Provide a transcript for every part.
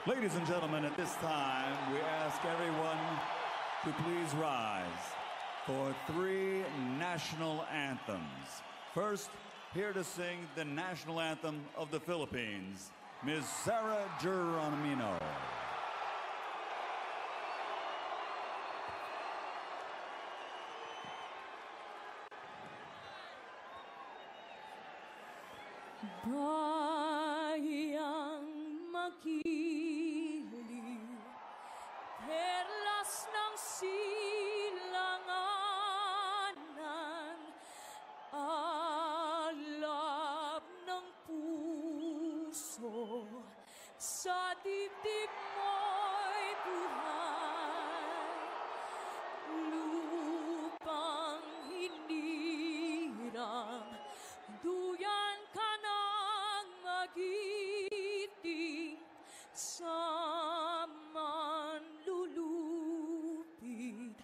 Ladies and gentlemen, at this time, we ask everyone to please rise for 3 national anthems. First, here to sing the national anthem of the Philippines, Ms. Sarah Geronimo. Bayang magiliw, perlas ng silanganan, alab ng puso, sa dibdib mo'y buhay, lupang hinirang, duyan ka ng magiting sa manlulupit,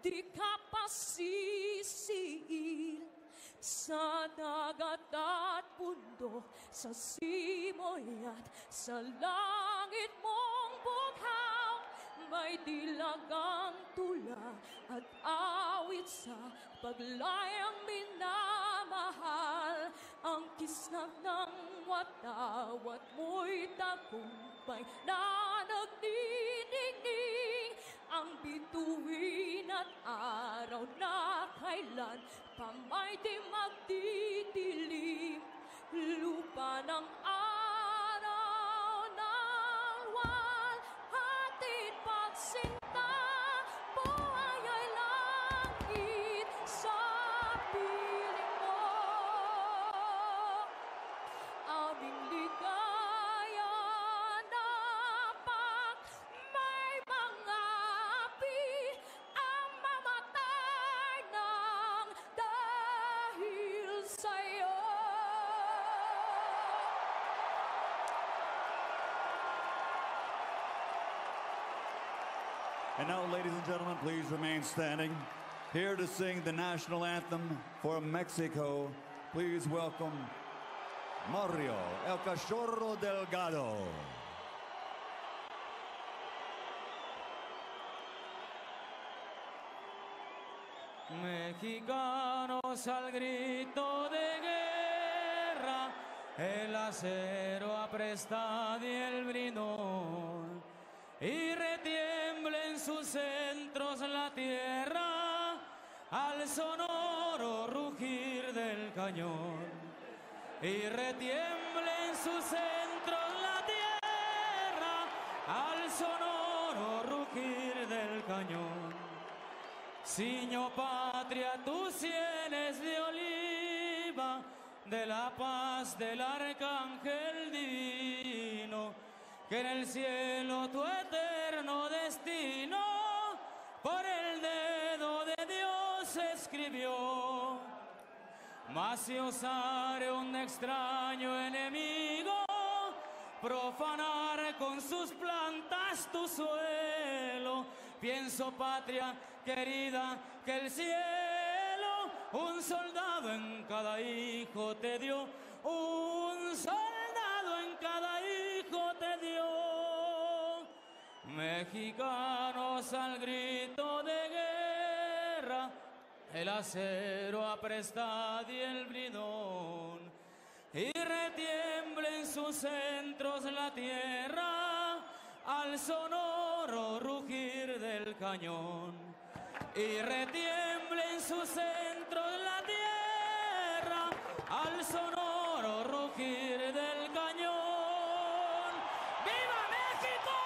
di ka pasisiil sa dagat at bundok, sa simoy at sa langit mong bughaw, may dilagang tula at awit sa paglayang minamahal, ang kisnak ng watawat mo'y tagumpay na nagdidingding, ang bituin at araw na kailan pa may di magdidilim, lupa ng araw ng luwan, hatid pagsinta, buhay ay langit sa piling mo, aming ligaya dapat may mga api ang mamatay ng dahil sa'yo. And now, ladies and gentlemen, please remain standing. Here to sing the national anthem for Mexico, please welcome Mario El Cachorro Delgado. Mexicanos al grito de guerra, el acero apresta y el brinón, y retiembla en sus centros la tierra al sonoro rugir del cañón, y retiembla en sus centros la tierra al sonoro rugir del cañón. Ciño patria, tus sienes de oliva, de la paz del arcángel divino, que en el cielo tu eterno destino por el dedo de Dios escribió. Mas si osare un extraño enemigo profanar con sus plantas tu suelo, pienso, patria querida, que el cielo un soldado en cada hijo te dio, un soldado en cada hijo te dio. Mexicanos al grito de guerra, el acero apresta y el bridón, y retiembla en sus centros la tierra al sonoro rugir del cañón, y retiembla en sus centros la tierra al sonoro rugir del cañón. ¡Viva México!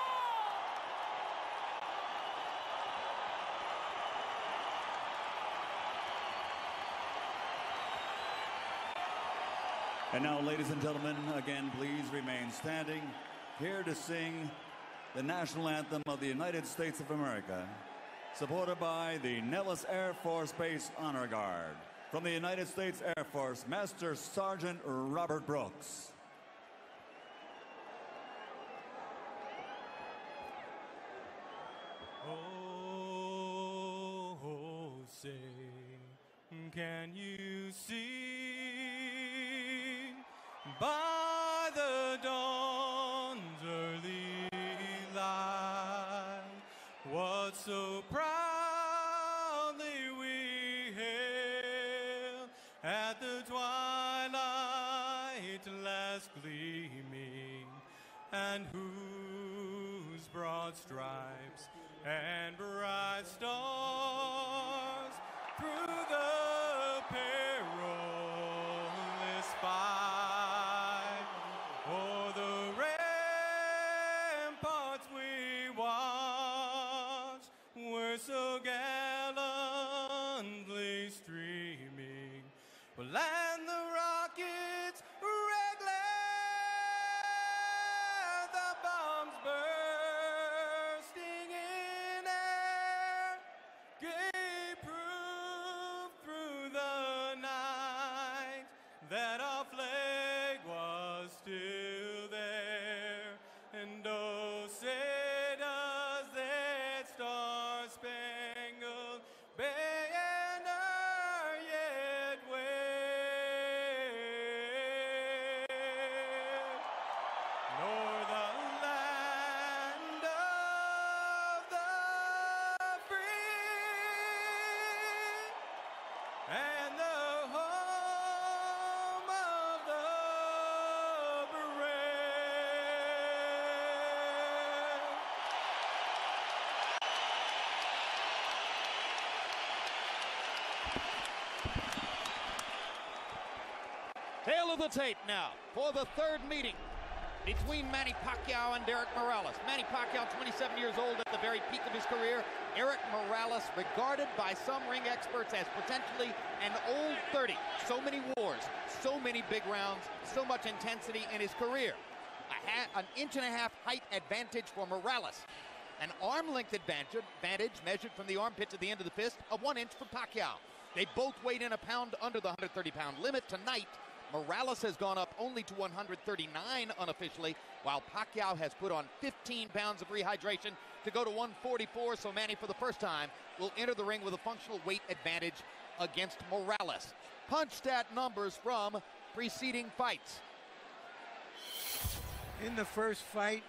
And now, ladies and gentlemen, again, please remain standing. Here to sing the national anthem of the United States of America, supported by the Nellis Air Force Base Honor Guard. From the United States Air Force, Master Sergeant Robert Brooks. Oh, say, can you see by the dawn's early so proudly we hail at the twilight last gleaming, and whose broad stripes and bright stars through the perilous fight o'er the ramparts we watched were so gallantly streaming, well, and the rockets regular, the bombs bursting in air gave proof through the night that our flag was still there. And oh, say does that star-spangled banner yet wave, nor the land of the free and the home of the brave. Tail of the tape now for the third meeting between Manny Pacquiao and Eric Morales. Manny Pacquiao, 27 years old at the very peak of his career. Eric Morales, regarded by some ring experts as potentially an old 30. So many wars, so many big rounds, so much intensity in his career. An inch-and-a-half height advantage for Morales. An arm length advantage measured from the armpit to the end of the fist of 1 inch for Pacquiao. They both weighed in a pound under the 130-pound limit tonight. Morales has gone up only to 139 unofficially, while Pacquiao has put on 15 pounds of rehydration to go to 144. So Manny, for the first time, will enter the ring with a functional weight advantage against Morales. Punch stat numbers from preceding fights. In the first fight,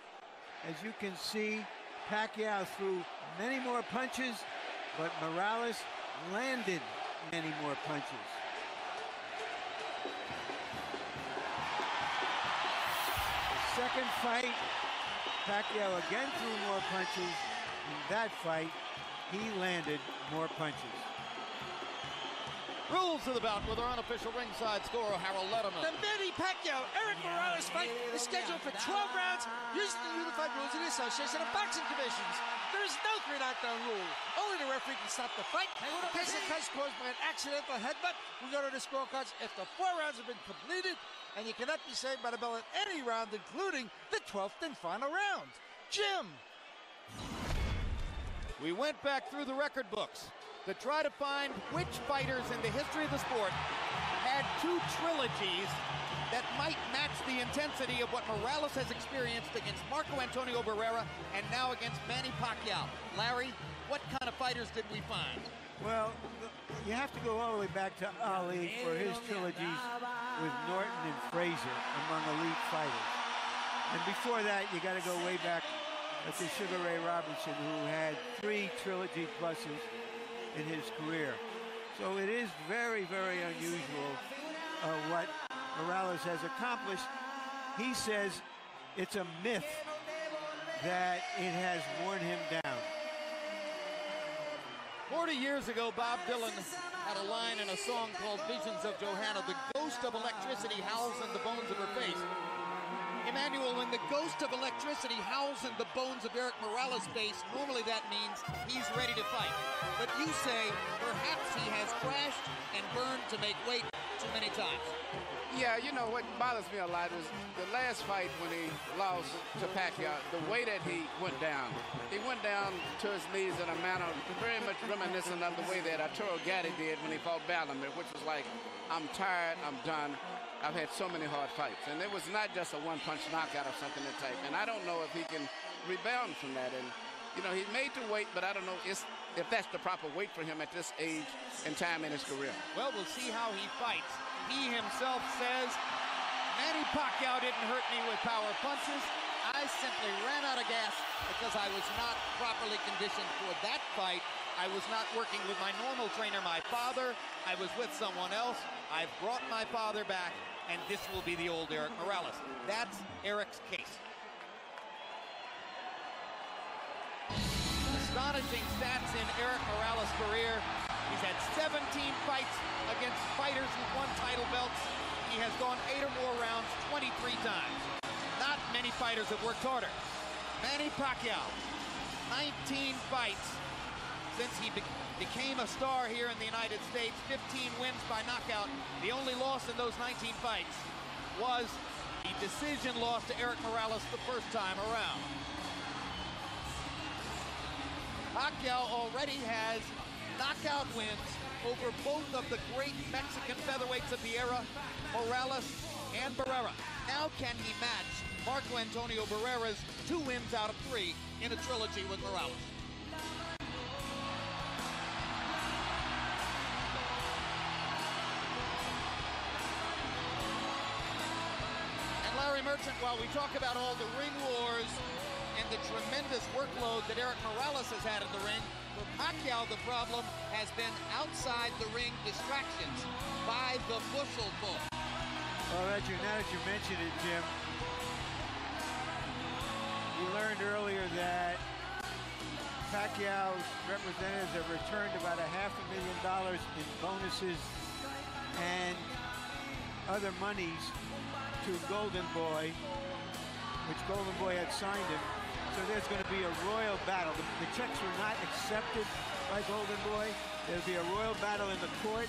as you can see, Pacquiao threw many more punches, but Morales landed many more punches. The second fight, Pacquiao again threw more punches. In that fight, he landed more punches. Rules of the bout with our unofficial ringside scorer, Harold Letterman. The Manny Pacquiao-Eric Morales fight is scheduled for 12 rounds using the unified rules of the Association of Boxing Commissions. There is no 3 knockdown rule. Only the referee can stop the fight. In case of cuts caused by an accidental headbutt, we go to the scorecards after 4 rounds have been completed, and you cannot be saved by the bell at any round, including the 12th and final round. Jim. We went back through the record books to try to find which fighters in the history of the sport had 2 trilogies that might match the intensity of what Morales has experienced against Marco Antonio Barrera and now against Manny Pacquiao. Larry, what kind of fighters did we find? Well, you have to go all the way back to Ali for his trilogies with Norton and Frazier among elite fighters. And before that, you got to go way back to Sugar Ray Robinson, who had 3 trilogy pluses in his career. So it is very, very unusual what Morales has accomplished. He says it's a myth that it has worn him down. 40 years ago, Bob Dylan had a line in a song called Visions of Johanna. The ghost of electricity howls in the bones of her face. Emmanuel, when the ghost of electricity howls in the bones of Eric Morales' face, normally that means he's ready to fight. But you say perhaps he has crashed and burned to make weight too many times. Yeah, you know what bothers me a lot is the last fight when he lost to Pacquiao, the way that he went down. He went down to his knees in a manner very much reminiscent of the way that Arturo Gatti did when he fought Bellamir, which was like, I'm tired, I'm done. I've had so many hard fights. And it was not just a one-punch knockout or something that type. And I don't know if he can rebound from that. And, you know, he's made to wait, but I don't know if that's the proper weight for him at this age and time in his career. Well, we'll see how he fights. He himself says Manny Pacquiao didn't hurt me with power punches. I simply ran out of gas because I was not properly conditioned for that fight. I was not working with my normal trainer, my father. I was with someone else. I've brought my father back, and this will be the old Erik Morales. That's Erik's case. Astonishing stats in Erik Morales' career. He's had 17 fights against fighters who've won title belts. He has gone 8 or more rounds 23 times. Not many fighters have worked harder. Manny Pacquiao, 19 fights since he became a star here in the United States, 15 wins by knockout. The only loss in those 19 fights was the decision loss to Erik Morales the first time around. Pacquiao already has knockout wins over both of the great Mexican featherweights of the era, Morales and Barrera. Now can he match Marco Antonio Barrera's 2 wins out of 3 in a trilogy with Morales? And Larry Merchant, while we talk about all the ring wars and the tremendous workload that Erik Morales has had in the ring, for Pacquiao, the problem has been outside the ring distractions by the bushel book. Well, now that you mentioned it, Jim, we learned earlier that Pacquiao's representatives have returned about $500,000 in bonuses and other monies to Golden Boy, which Golden Boy had signed him. So there's going to be a royal battle. The checks were not accepted by Golden Boy. There'll be a royal battle in the court.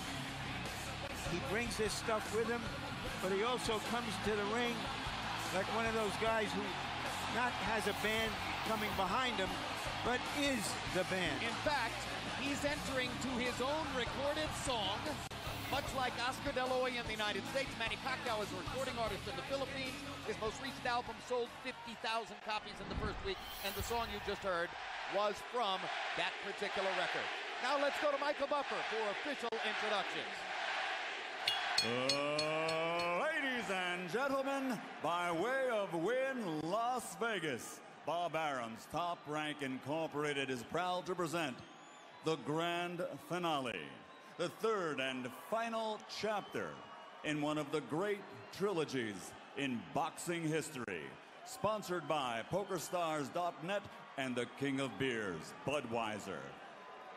He brings this stuff with him, but he also comes to the ring like one of those guys who not has a band coming behind him, but is the band. In fact, he's entering to his own recorded song, much like Oscar De La Hoya in the United States. Manny Pacquiao is a recording artist in the Philippines. His most recent album sold 50,000 copies in the first week, and the song you just heard was from that particular record. Now let's go to Michael Buffer for official introductions. Ladies and gentlemen, by way of Wynn Las Vegas, Bob Arum's Top Rank Incorporated is proud to present the grand finale, the third and final chapter in one of the great trilogies in boxing history, sponsored by PokerStars.net and the King of Beers, Budweiser.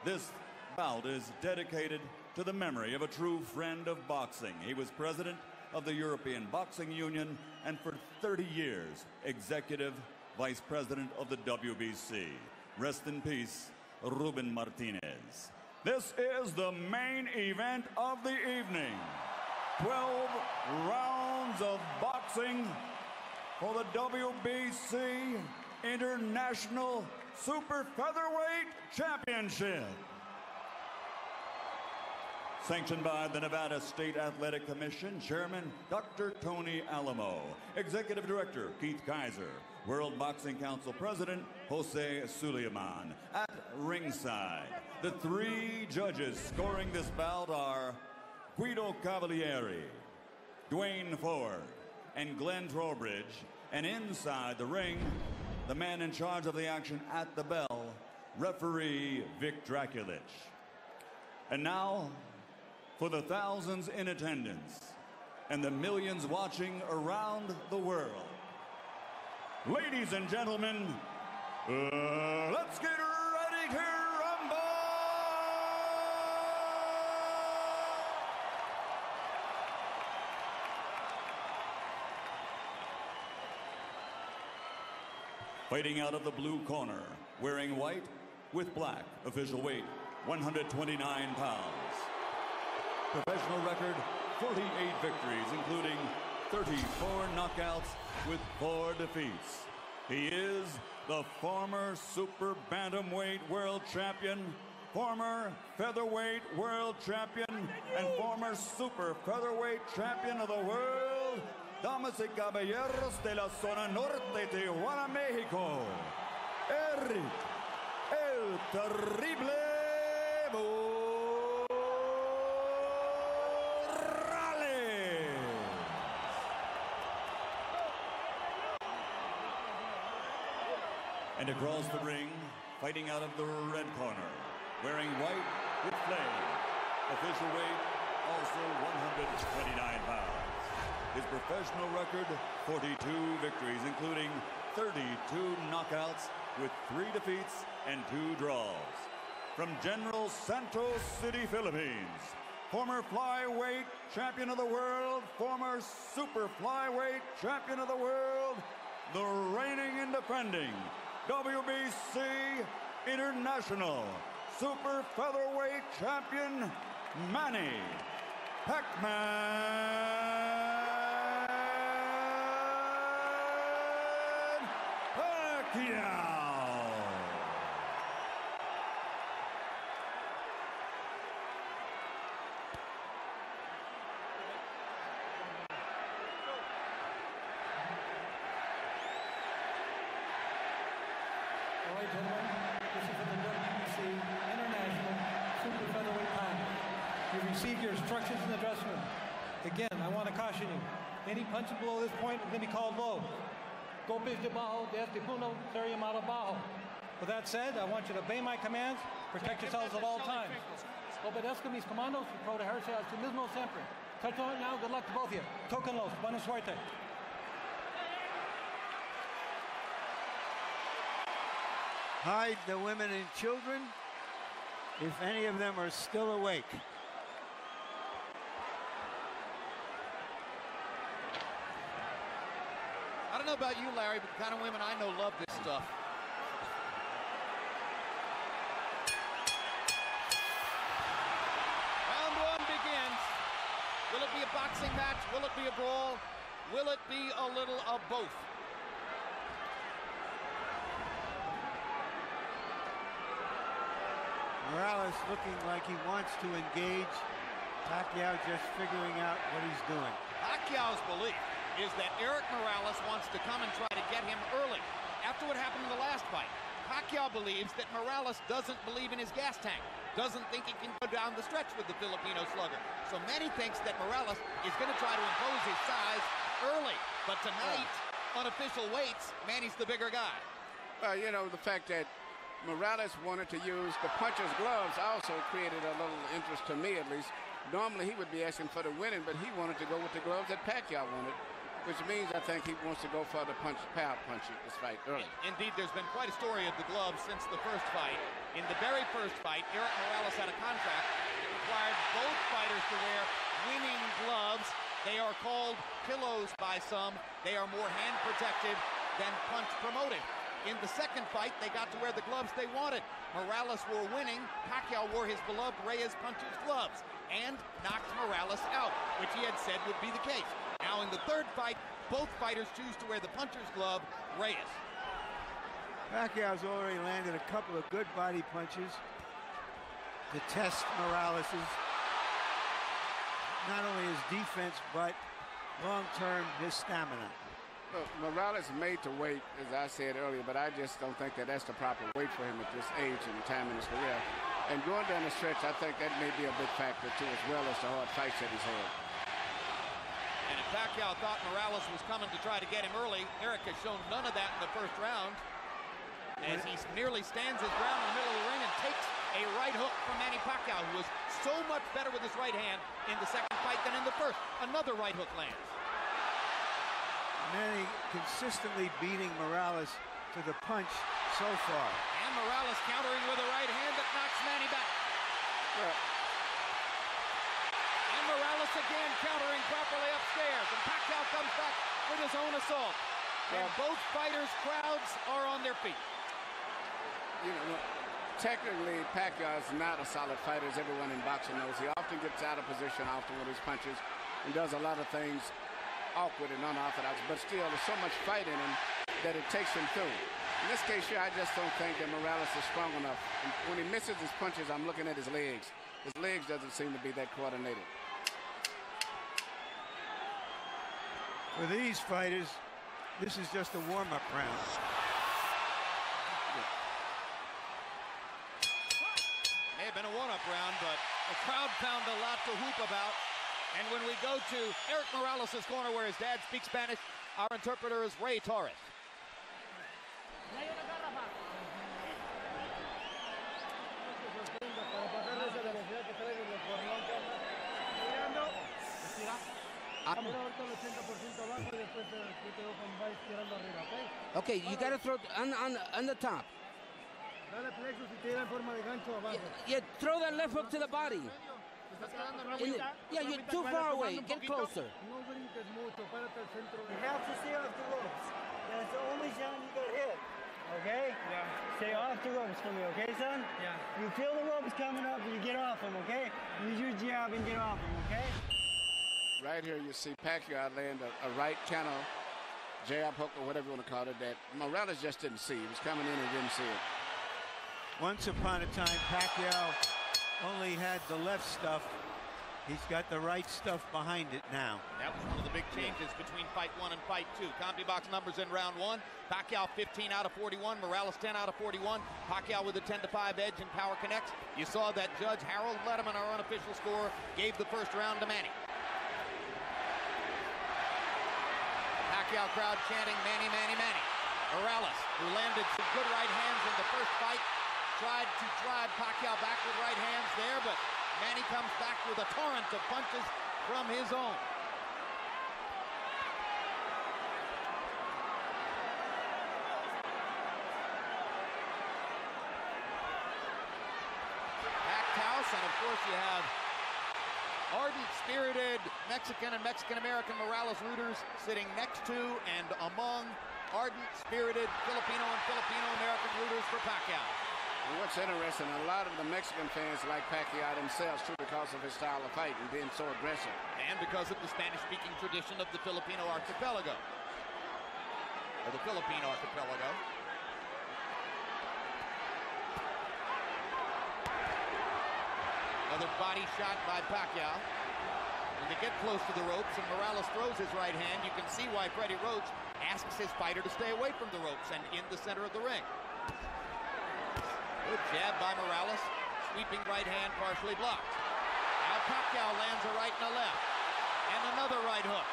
This bout is dedicated to the memory of a true friend of boxing. He was president of the European Boxing Union and for 30 years, executive vice president of the WBC. Rest in peace, Ruben Martinez. This is the main event of the evening. 12 rounds of boxing for the WBC International Super Featherweight Championship. Sanctioned by the Nevada State Athletic Commission, Chairman Dr. Tony Alamo, Executive Director Keith Kaiser, World Boxing Council President Jose Suleiman. At ringside, the 3 judges scoring this bout are Guido Cavalieri, Dwayne Ford, and Glenn Trowbridge. And inside the ring, the man in charge of the action at the bell, referee Vic Draculich. And now, for the thousands in attendance and the millions watching around the world, ladies and gentlemen, let's get ready to rumble! Fighting out of the blue corner, wearing white with black, official weight 129 pounds. Professional record, 48 victories, including 34 knockouts with 4 defeats. He is the former super bantamweight world champion, former featherweight world champion, and former super featherweight champion of the world, damas y caballeros de la zona norte, Tijuana, Mexico, Eric El Terrible Morales. And across the ring, fighting out of the red corner, wearing white with flame, official weight also 129 pounds. His professional record, 42 victories, including 32 knockouts with 3 defeats and 2 draws. From General Santos City, Philippines, former flyweight champion of the world, former super flyweight champion of the world, the reigning and defending WBC International Super Featherweight Champion, Manny Pacquiao. All right, gentlemen, this is for the WBC International Super Featherweight Title. You received your instructions in the dressing room. Again, I want to caution you. Any punches below this point is going to be called low. Golpes de bajo, de este punto, sería malo bajo. With that said, I want you to obey my commands, protect yourselves at all times. Obedezco mis comandos y protegerse a sí mismo siempre. Touch on it now, good luck to both of you. Tóquenlos, buena suerte. Hide the women and children, if any of them are still awake. I don't know about you, Larry, but the kind of women I know love this stuff. Round 1 begins. Will it be a boxing match? Will it be a brawl? Will it be a little of both? Morales looking like he wants to engage. Pacquiao just figuring out what he's doing. Pacquiao's belief is that Eric Morales wants to come and try to get him early. After what happened in the last fight, Pacquiao believes that Morales doesn't believe in his gas tank, doesn't think he can go down the stretch with the Filipino slugger. So Manny thinks that Morales is going to try to impose his size early. But tonight, unofficial weights, Manny's the bigger guy. Well, you know, the fact that Morales wanted to use the puncher's gloves also created a little interest to me, at least. Normally, he would be asking for the winning, but he wanted to go with the gloves that Pacquiao wanted, which means I think he wants to go for the power punch this fight early. Indeed, there's been quite a story of the gloves since the first fight. In the very first fight, Eric Morales had a contract that required both fighters to wear winning gloves. They are called pillows by some. They are more hand protective than punch promoting. In the second fight, they got to wear the gloves they wanted. Morales wore winning. Pacquiao wore his beloved Reyes puncher's gloves and knocked Morales out, which he had said would be the case. Now in the third fight, both fighters choose to wear the puncher's glove, Reyes. Pacquiao's already landed a couple of good body punches to test Morales's, not only his defense, but long-term his stamina. Look, Morales is made to wait, as I said earlier, but I just don't think that that's the proper weight for him at this age and time in his career. And going down the stretch, I think that may be a big factor, too, as well as the hard fights that he's had. And if Pacquiao thought Morales was coming to try to get him early, Eric has shown none of that in the first round, as he nearly stands his ground in the middle of the ring and takes a right hook from Manny Pacquiao, who was so much better with his right hand in the second fight than in the first. Another right hook lands. Manny consistently beating Morales to the punch so far. And Morales countering with a right hand that knocks Manny back. And Morales again countering properly upstairs. And Pacquiao comes back with his own assault. And both fighters' crowds are on their feet. You know, technically, Pacquiao is not a solid fighter, as everyone in boxing knows. He often gets out of position often with his punches and does a lot of things awkward and unorthodox, but still there's so much fight in him that it takes him through. In this case here, I just don't think that Morales is strong enough. And when he misses his punches, I'm looking at his legs. His legs doesn't seem to be that coordinated. For these fighters, this is just a warm-up round. May have been a one-up round, but the crowd found a lot to whoop about. And when we go to Eric Morales' corner where his dad speaks Spanish, our interpreter is Ray Torres. Okay, you got to throw on the top. Yeah, throw that left hook to the body. Yeah, you're too far away. Get closer. You have to stay off the ropes. That's the only zone you got hit. Okay? Yeah. Stay off the ropes for me, okay, son? Yeah. You feel the ropes coming up, you get off them, okay? Use your jab and get off them, okay? Right here, you see Pacquiao land a right channel jab hook or whatever you want to call it that Morales just didn't see. He was coming in and didn't see it. Once upon a time, Pacquiao only had the left stuff. He's got the right stuff behind it now. That was one of the big changes between fight 1 and fight 2. CompuBox numbers in round 1. Pacquiao 15 out of 41. Morales 10 out of 41. Pacquiao with a 10-5 edge in Power Connects. You saw that Judge Harold Letterman, our unofficial scorer, gave the first round to Manny. Pacquiao crowd chanting Manny, Manny, Manny. Morales, who landed some good right hands in the first fight, tried to drive Pacquiao back with right hands there, but Manny comes back with a torrent of punches from his own. Packed house, and of course you have ardent, spirited Mexican and Mexican-American Morales rooters sitting next to and among ardent, spirited Filipino and Filipino-American rooters for Pacquiao. And what's interesting, a lot of the Mexican fans like Pacquiao themselves too because of his style of fight and being so aggressive. And because of the Spanish-speaking tradition of the Filipino archipelago. Or the Philippine archipelago. Another body shot by Pacquiao. When they get close to the ropes and Morales throws his right hand, you can see why Freddie Roach asks his fighter to stay away from the ropes and in the center of the ring. Good jab by Morales. Sweeping right hand partially blocked. Now Pacquiao lands a right and a left. And another right hook.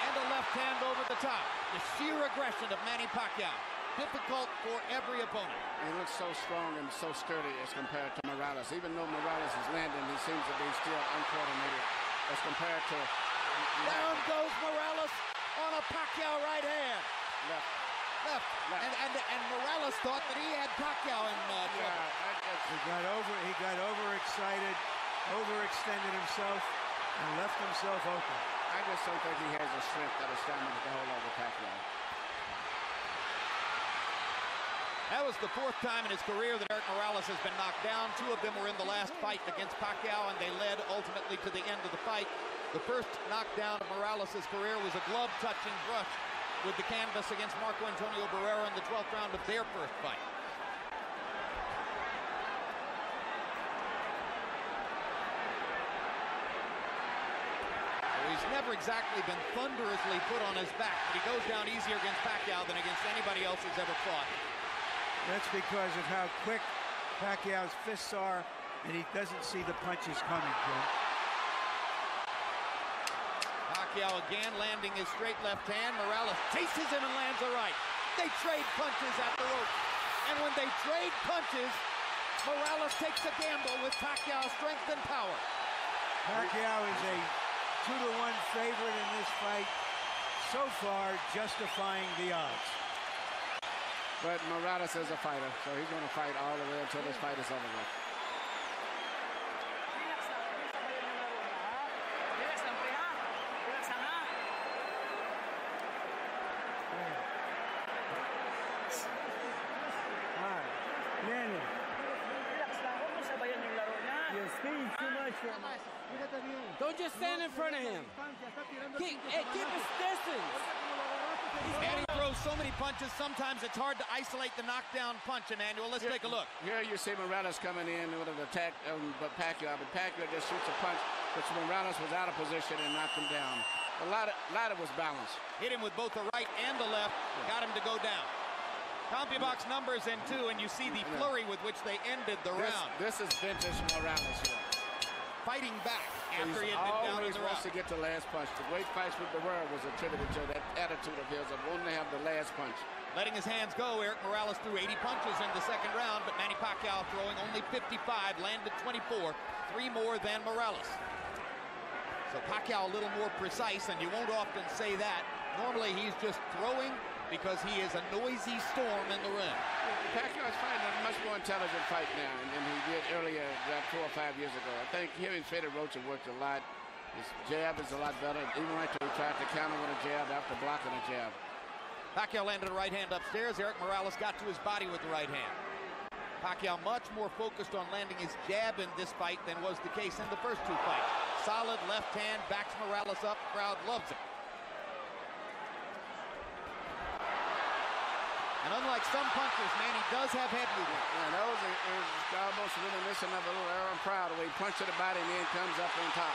And a left hand over the top. The sheer aggression of Manny Pacquiao. Difficult for every opponent. He looks so strong and so sturdy as compared to Morales. Even though Morales is landing, he seems to be still uncoordinated as compared to... Down goes Morales on a Pacquiao right hand. Left. And Morales thought that he had Pacquiao in trouble. He got overexcited, overextended himself, and left himself open. I just don't think he has the strength or the stamina to hold over Pacquiao. That was the 4th time in his career that Eric Morales has been knocked down. 2 of them were in the last fight against Pacquiao, and they led ultimately to the end of the fight. The first knockdown of Morales' career was a glove-touching brush with the canvas against Marco Antonio Barrera in the 12th round of their first fight. Well, he's never exactly been thunderously put on his back, but he goes down easier against Pacquiao than against anybody else he's ever fought. That's because of how quick Pacquiao's fists are, and he doesn't see the punches coming, Jim. Pacquiao again landing his straight left hand. Morales chases him and lands a right. They trade punches at the rope. And when they trade punches, Morales takes a gamble with Pacquiao's strength and power. Pacquiao is a 2-to-1 favorite in this fight. So far, justifying the odds. But Morales is a fighter, so he's going to fight all the way until this fight is over with. Don't just stand in front of him. Keep his distance. Manny throws so many punches, sometimes it's hard to isolate the knockdown punch, Emmanuel. Let's take a look. Here you see Morales coming in with an attack, but Pacquiao just shoots a punch, which Morales was out of position and knocked him down. A lot of was balanced. Hit him with both the right and the left, got him to go down. CompuBox numbers in 2, and you see the flurry with which they ended the round. This is vintage Morales here. Fighting back after he had been down in the round. He always wants to get the last punch. The great fights with the world was attributed to that attitude of his of wanting to have the last punch. Letting his hands go, Eric Morales threw 80 punches in the second round, but Manny Pacquiao throwing only 55, landed 24, 3 more than Morales. So Pacquiao a little more precise, and you won't often say that. Normally he's just throwing because he is a noisy storm in the ring. Pacquiao is fighting a much more intelligent fight now than he did earlier, about 4 or 5 years ago. I think him and Freddie Roach have worked a lot. His jab is a lot better. Even right there, he tried to counter with a jab after blocking a jab. Pacquiao landed a right hand upstairs. Erik Morales got to his body with the right hand. Pacquiao much more focused on landing his jab in this fight than was the case in the first 2 fights. Solid left hand, backs Morales up. Crowd loves it. And unlike some punchers, Manny does have head movement. Yeah, that was almost reminiscent of a little Aaron Pryor, where he punched to the body and then comes up on top.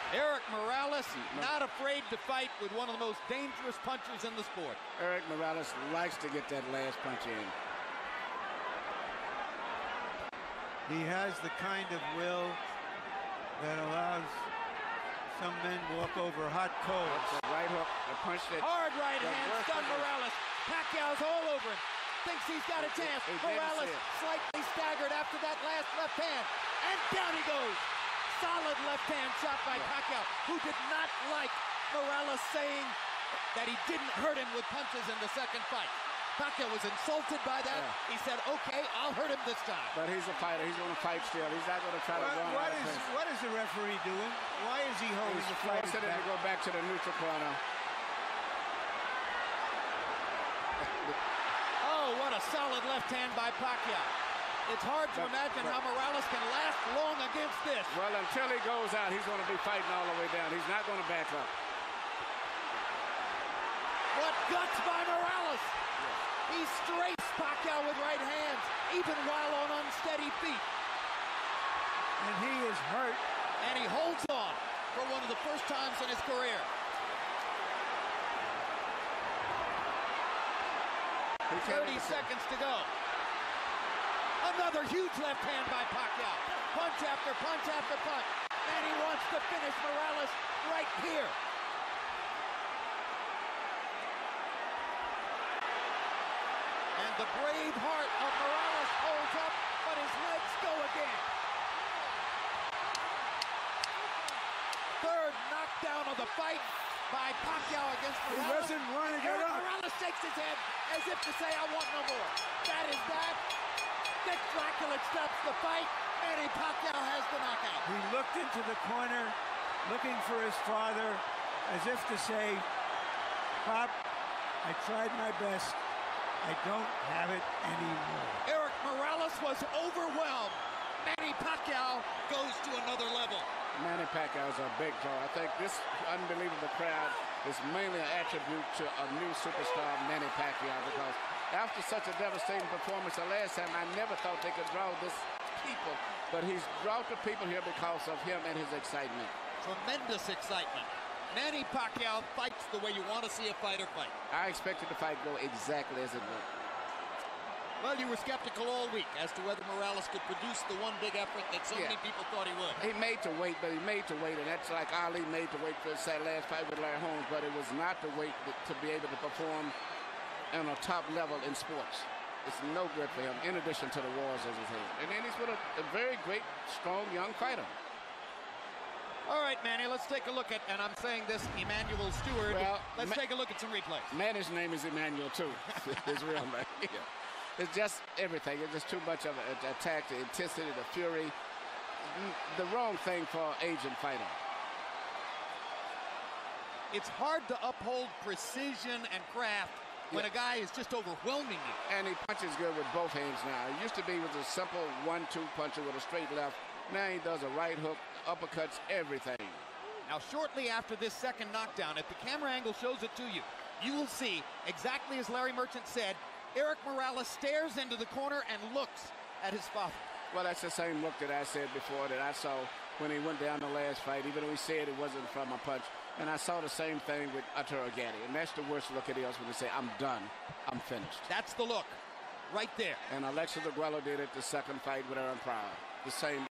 Erik Morales, not afraid to fight with one of the most dangerous punchers in the sport. Erik Morales likes to get that last punch in. He has the kind of will that allows some men walk over hot coals. That's a right hook, a punch that... Hard right hand, stun Morales. Pacquiao's all over him. Thinks he's got a chance. Morales slightly staggered after that last left hand. And down he goes. Solid left hand shot by Pacquiao, who did not like Morales saying that he didn't hurt him with punches in the second fight. Pacquiao was insulted by that. He said, okay, I'll hurt him this time. But he's a fighter. He's going to fight still. He's not going to try to run out of pace. What is the referee doing? Why is he holding the fight? He's forcing him to go back to the neutral corner. Oh, what a solid left hand by Pacquiao. It's hard to imagine how Morales can last long against this. Well, until he goes out, he's going to be fighting all the way down. He's not going to back up. What guts by Morales! He strafes Pacquiao with right hands, even while on unsteady feet. And he is hurt. And he holds on for one of the first times in his career. 30 seconds to go. Another huge left hand by Pacquiao. Punch after punch after punch. And he wants to finish Morales right here. And the brave heart of Morales holds up, but his legs go again. Third knockdown of the fight by Pacquiao against Morales. He doesn't want to get up. Morales shakes his head as if to say, I want no more. That is that. Dick Dracula stops the fight. Manny Pacquiao has the knockout. He looked into the corner, looking for his father, as if to say, Pop, I tried my best. I don't have it anymore. Erik Morales was overwhelmed. Manny Pacquiao goes to another level. Manny Pacquiao is a big draw. I think this unbelievable crowd is mainly an attribute to a new superstar, Manny Pacquiao, because after such a devastating performance the last time, I never thought they could draw this people, but he's brought the people here because of him and his excitement. Tremendous excitement. Manny Pacquiao fights the way you want to see a fighter fight. I expected the fight to go exactly as it went. Well, you were skeptical all week as to whether Morales could produce the one big effort that so many people thought he would. He made to wait, but he made to wait, and that's like Ali made to wait for his last fight with Larry Holmes, but it was not to wait to be able to perform on a top level in sports. It's no good for him, in addition to the wars as he's had. And then he's with a very great, strong, young fighter. All right, Manny, let's take a look at, and I'm saying this, Emmanuel Stewart. Well, let's take a look at some replays. Manny's name is Emmanuel, too. His real name. Yeah. It's just everything. It's just too much of an attack, the intensity, the fury. The wrong thing for an aging fighter. It's hard to uphold precision and craft when a guy is just overwhelming you. And he punches good with both hands now. It used to be with a simple 1-2 puncher with a straight left. Now he does a right hook, uppercuts, everything. Now, shortly after this second knockdown, if the camera angle shows it to you, you will see, exactly as Larry Merchant said, Erik Morales stares into the corner and looks at his father. Well, that's the same look that I said before that I saw when he went down the last fight, even though he said it wasn't from a punch. And I saw the same thing with Arturo Gatti. And that's the worst look it is when they say, I'm done, I'm finished. That's the look, right there. And Alexis Aguero did it the second fight with Aaron Pryor. The same